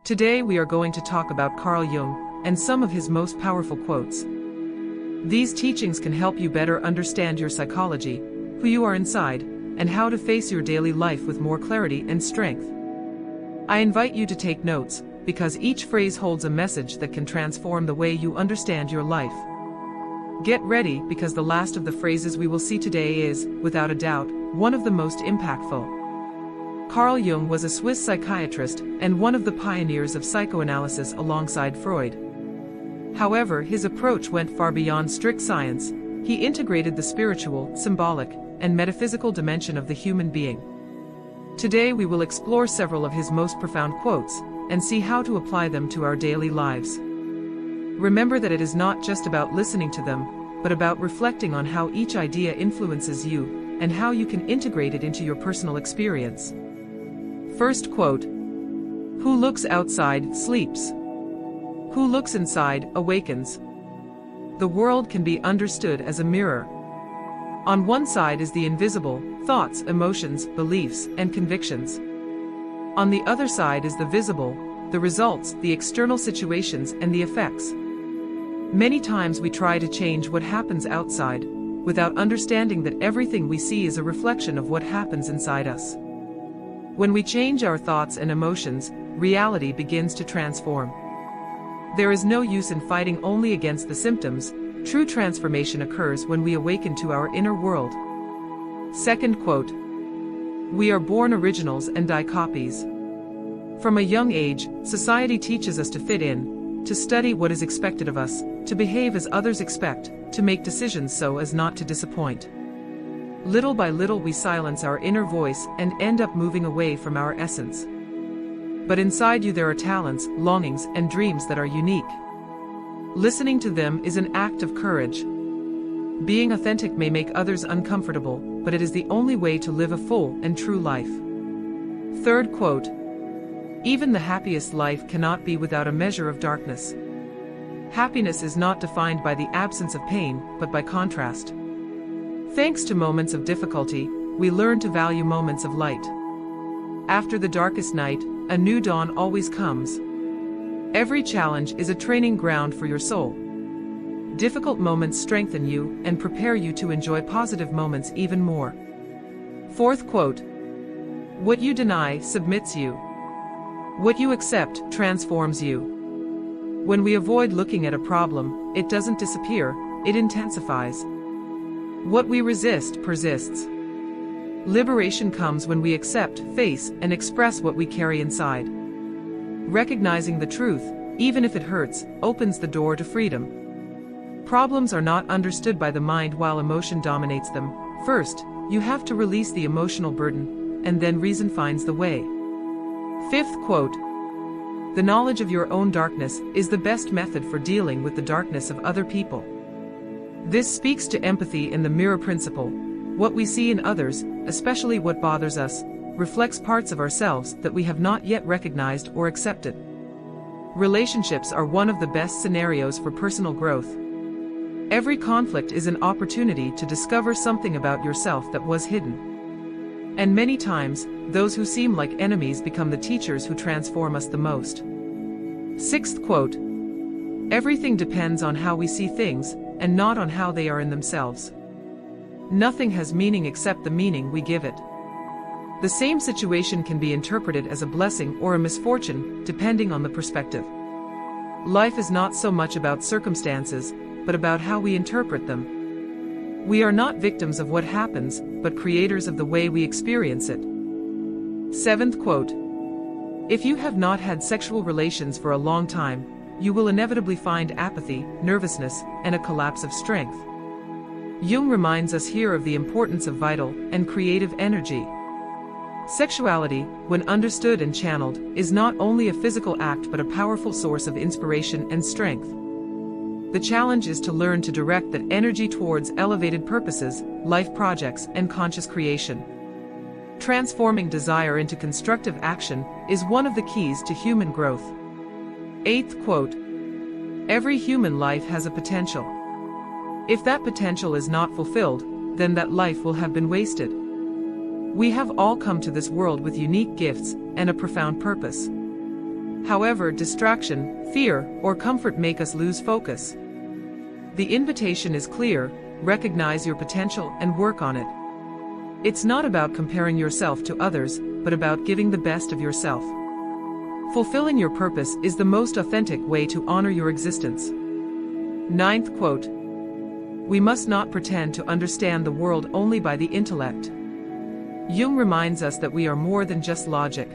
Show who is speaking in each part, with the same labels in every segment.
Speaker 1: Today we are going to talk about Carl Jung and some of his most powerful quotes. These teachings can help you better understand your psychology, who you are inside, and how to face your daily life with more clarity and strength. I invite you to take notes, because each phrase holds a message that can transform the way you understand your life. Get ready, because the last of the phrases we will see today is, without a doubt, one of the most impactful. Carl Jung was a Swiss psychiatrist and one of the pioneers of psychoanalysis alongside Freud. However, his approach went far beyond strict science. He integrated the spiritual, symbolic, and metaphysical dimension of the human being. Today we will explore several of his most profound quotes and see how to apply them to our daily lives. Remember that it is not just about listening to them, but about reflecting on how each idea influences you and how you can integrate it into your personal experience. First quote: "Who looks outside, sleeps. Who looks inside, awakens." The world can be understood as a mirror. On one side is the invisible, thoughts, emotions, beliefs, and convictions. On the other side is the visible, the results, the external situations, and the effects. Many times we try to change what happens outside, without understanding that everything we see is a reflection of what happens inside us. When we change our thoughts and emotions, reality begins to transform. There is no use in fighting only against the symptoms. True transformation occurs when we awaken to our inner world. Second quote: "We are born originals and die copies." From a young age, society teaches us to fit in, to study what is expected of us, to behave as others expect, to make decisions so as not to disappoint. Little by little we silence our inner voice and end up moving away from our essence. But inside you there are talents, longings, and dreams that are unique. Listening to them is an act of courage. Being authentic may make others uncomfortable, but it is the only way to live a full and true life. Third quote: "Even the happiest life cannot be without a measure of darkness." Happiness is not defined by the absence of pain, but by contrast. Thanks to moments of difficulty, we learn to value moments of light. After the darkest night, a new dawn always comes. Every challenge is a training ground for your soul. Difficult moments strengthen you and prepare you to enjoy positive moments even more. Fourth quote: "What you deny submits you. What you accept transforms you." When we avoid looking at a problem, it doesn't disappear, it intensifies. What we resist persists. Liberation comes when we accept, face, and express what we carry inside. Recognizing the truth, even if it hurts, opens the door to freedom. Problems are not understood by the mind while emotion dominates them. First, you have to release the emotional burden, and then reason finds the way. Fifth quote: "The knowledge of your own darkness is the best method for dealing with the darkness of other people." This speaks to empathy and the mirror principle. What we see in others, especially what bothers us, reflects parts of ourselves that we have not yet recognized or accepted. Relationships are one of the best scenarios for personal growth. Every conflict is an opportunity to discover something about yourself that was hidden. And many times, those who seem like enemies become the teachers who transform us the most. Sixth quote: "Everything depends on how we see things, and not on how they are in themselves. Nothing has meaning except the meaning we give it." The same situation can be interpreted as a blessing or a misfortune, depending on the perspective. Life is not so much about circumstances, but about how we interpret them. We are not victims of what happens, but creators of the way we experience it. Seventh quote: "If you have not had sexual relations for a long time, you will inevitably find apathy, nervousness, and a collapse of strength." Jung reminds us here of the importance of vital and creative energy. Sexuality, when understood and channeled, is not only a physical act but a powerful source of inspiration and strength. The challenge is to learn to direct that energy towards elevated purposes, life projects, and conscious creation. Transforming desire into constructive action is one of the keys to human growth. Eighth quote: "Every human life has a potential. If that potential is not fulfilled, then that life will have been wasted." We have all come to this world with unique gifts and a profound purpose. However, distraction, fear, or comfort make us lose focus. The invitation is clear: recognize your potential and work on it. It's not about comparing yourself to others, but about giving the best of yourself. Fulfilling your purpose is the most authentic way to honor your existence. Ninth quote: we must not pretend to understand the world only by the intellect. Jung reminds us that we are more than just logic.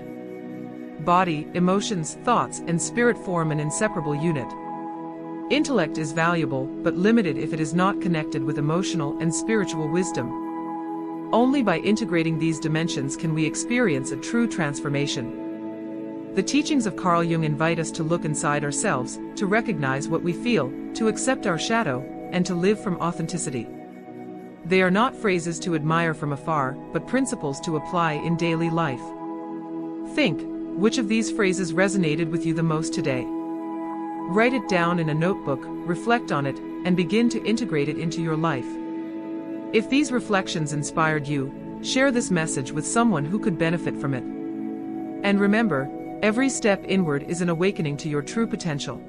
Speaker 1: Body, emotions, thoughts, and spirit form an inseparable unit. Intellect is valuable, but limited if it is not connected with emotional and spiritual wisdom. Only by integrating these dimensions can we experience a true transformation. The teachings of Carl Jung invite us to look inside ourselves, to recognize what we feel, to accept our shadow, and to live from authenticity. They are not phrases to admire from afar, but principles to apply in daily life. Think, which of these phrases resonated with you the most today? Write it down in a notebook, reflect on it, and begin to integrate it into your life. If these reflections inspired you, share this message with someone who could benefit from it. And remember, every step inward is an awakening to your true potential.